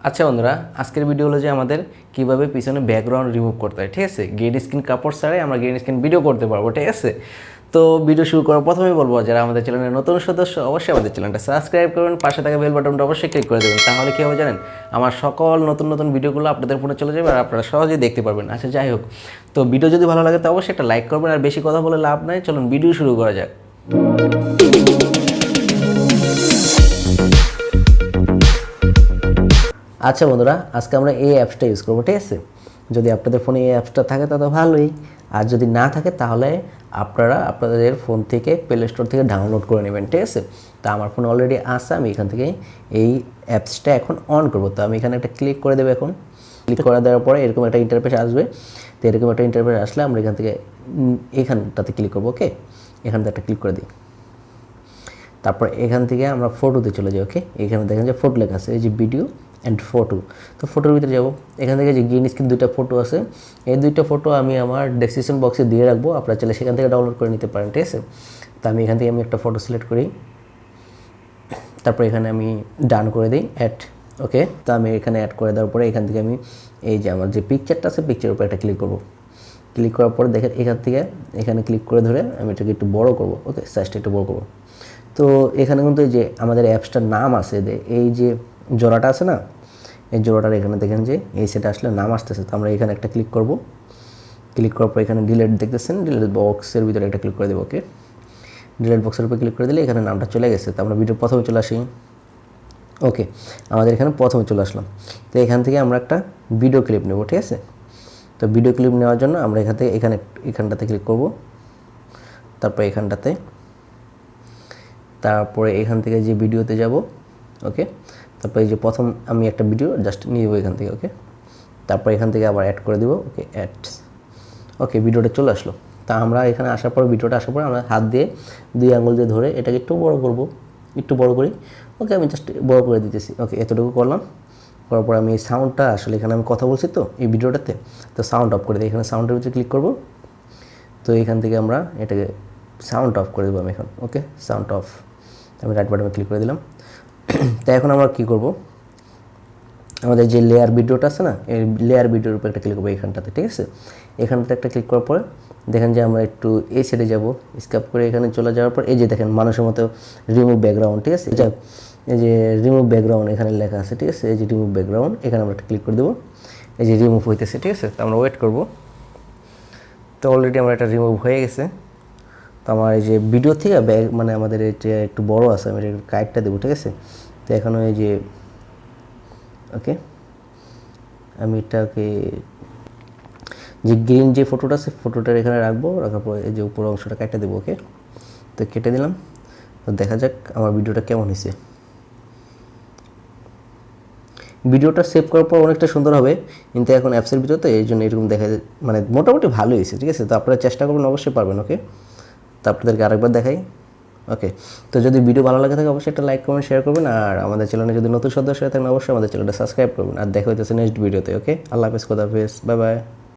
আচ্ছা বন্ধুরা, আজকের ভিডিও হলো যে আমাদের কিভাবে পিছনে ব্যাকগ্রাউন্ড রিমুভ করতে হয়। ঠিক আছে, গ্রিন স্ক্রিন কাপড় ছাড়াই আমরা গ্রিন স্ক্রিন ভিডিও করতে পারবো। ঠিক আছে, তো ভিডিও শুরু করার প্রথমেই বলবো, যারা আমাদের চ্যানেলের নতুন সদস্য অবশ্যই আমাদের চ্যানেলটা সাবস্ক্রাইব করবেন, পাশে থাকা বেল বাটনটা অবশ্যই ক্লিক করে দেবেন। তাহলে কী হবে জানেন, আমার সকল নতুন নতুন ভিডিওগুলো আপনাদের ফোনে চলে যাবে আর আপনারা সহজেই দেখতে পারবেন। আচ্ছা যাই হোক, তো ভিডিও যদি ভালো লাগে তো অবশ্যই একটা লাইক করবেন, আর বেশি কথা বলে লাভ নাই। চলুন ভিডিও শুরু করা যাক। আচ্ছা বন্ধুরা, আজকে আমরা এই অ্যাপসটা ইউজ করবো। ঠিক আছে, যদি আপনাদের ফোনে এই অ্যাপসটা থাকে তাহলে ভালোই, আর যদি না থাকে তাহলে আপনারা আপনাদের ফোন থেকে প্লে স্টোর থেকে ডাউনলোড করে নেবেন। ঠিক আছে, তা আমার ফোনে অলরেডি আছে, আমি এখান থেকে এই অ্যাপসটা এখন অন করবো। তো আমি এখানে একটা ক্লিক করে দেবো। এখন ক্লিক করে দেওয়ার পরে এরকম একটা ইন্টারফেস আসবে। তো এরকম একটা ইন্টারফেস আসলে আমরা এখান থেকে এখানটাতে ক্লিক করবো। ওকে, এখানটা একটা ক্লিক করে দিই। তারপর এখান থেকে আমরা ফটোতে চলে যাই। ওকে, এখানে দেখেন যে ফটো লেখা আছে, এই যে ভিডিও অ্যান্ড ফটো। তো ফটোর ভিতরে যাব, এখান থেকে যে গ্রিন স্ক্রিন দুইটা ফটো আছে, এই দুইটা ফটো আমি আমার ডেসক্রিপশন বক্সে দিয়ে রাখবো, আপনারা চাইলে সেখান থেকে ডাউনলোড করে নিতে পারেন। ঠিক আছে, তো আমি এখান থেকে একটা ফটো সিলেক্ট করি, তারপর এখানে আমি ডান করে দিই অ্যাড। ওকে, তো আমি এখানে অ্যাড করে দেওয়ার পরে এখান থেকে আমি এই যে আমার যে পিকচারটা আছে পিকচারের উপর একটা ক্লিক করব। ক্লিক করার পরে দেখেন এখান থেকে এখানে ক্লিক করে ধরে আমি এটাকে একটু বড় করব। ওকে, সাইজটা একটু বড় করব। তো এখানে কিন্তু এই যে আমাদের অ্যাপসটার নাম আছে, এই যে জোড়াটা আছে না, এই জোড়াটার এখানে দেখেন যে এই সেটা আসলে নাম আসতেছে। তো আমরা এখানে একটা ক্লিক করব। ক্লিক করার পর এখানে ডিলেট দেখতেছেন, ডিলেট বক্সের ভিতরে একটা ক্লিক করে দেবো। ওকে, ডিলেট বক্সের উপর ক্লিক করে দিলে এখানে নামটা চলে গেছে। তো আমরা ভিডিও প্রথমে চলে আসি। ওকে, আমাদের এখানে প্রথমে চলে আসলাম। তো এখান থেকে আমরা একটা ভিডিও ক্লিপ নেব। ঠিক আছে, তো ভিডিও ক্লিপ নেওয়ার জন্য আমরা এখান থেকে এখানটাতে ক্লিক করব, তারপর এখানটাতে, তারপরে এখান থেকে যে ভিডিওতে যাব। ওকে, তারপরে এই যে প্রথম আমি একটা ভিডিও জাস্ট নিয়ে যাবো এখান থেকে। ওকে, তারপর এখান থেকে আবার অ্যাড করে দেবো। ওকে, অ্যাড। ওকে, ভিডিওটা চলে আসলো। তা আমরা এখানে আসার পর ভিডিওটা আসার পর আমরা হাত দিয়ে 2 আঙুল দিয়ে ধরে এটাকে একটু বড় করব, একটু বড় করি। ওকে, আমি জাস্ট বড় করে দিতেছি। ওকে, এতটুকু করলাম। করার পর আমি এই সাউন্ডটা, আসলে এখানে আমি কথা বলছি তো এই ভিডিওটাতে, তো সাউন্ড অফ করে দিই। এখানে সাউন্ডের ভিতরে ক্লিক করব। তো এখান থেকে আমরা এটাকে সাউন্ড অফ করে দেবো আমি এখন। ওকে, সাউন্ড অফ, আমি রাইট বাটনে ক্লিক করে দিলাম। তো এখন আমরা কী করব, আমাদের যে লেয়ার ভিডিওটা আছে না, এই লেয়ার ভিডিওর উপর একটা ক্লিক করবো এখানটাতে। ঠিক আছে, এখানটাতে একটা ক্লিক করার পরে দেখেন যে আমরা একটু এই সাইডে যাব, স্ক্যাপ করে এখানে চলে যাওয়ার পর এই যে দেখেন মানুষের মতো রিমুভ ব্যাকগ্রাউন্ড। ঠিক আছে, এই যে রিমুভ ব্যাকগ্রাউন্ড এখানে লেখা আছে। ঠিক আছে, এই যে রিমুভ ব্যাকগ্রাউন্ড, এখানে আমরা একটা ক্লিক করে দেবো। এই যে রিমুভ হইতেছে। ঠিক আছে, তো আমরা ওয়েট করব। তো অলরেডি আমার এটা রিমুভ হয়ে গেছে। তো আমার এই যে ভিডিও থেকে মানে আমাদের এটা একটু বড় আছে, আমি এটা কাইটটা দেবো। ঠিক আছে, তো এখনও এই যে ওকে, আমি এটাকে যে গ্রিন যে ফটোটা আছে ফটোটার এখানে রাখবো, রাখার পর এই যে উপর অংশটা কেটে দেবো। ওকে, তো কেটে দিলাম। তো দেখা যাক আমার ভিডিওটা কেমন হয়েছে। ভিডিওটা সেভ করার পর অনেকটা সুন্দর হবে, কিন্তু এখন অ্যাপসের ভিতরে তো এই জন্য এরকম দেখা যায়, মানে মোটামুটি ভালো হয়েছে। ঠিক আছে, তো আপনারা চেষ্টা করবেন, অবশ্যই পারবেন। ওকে, তো আপনাদেরকে আরেকবার দেখাই। ওকে, তো যদি ভিডিও ভালো লাগে থাকে অবশ্যই একটা লাইক করবেন, শেয়ার করবেন, আর আমাদের চ্যানেলে যদি নতুন সদস্য হয়ে থাকেন অবশ্যই আমাদের চ্যানেলটা সাবস্ক্রাইব করবেন। আর দেখা হইতেছে নেক্সট ভিডিওতে। ওকে, আল্লাহ হাফেজ, খোদা হাফেজ, বাই বাই।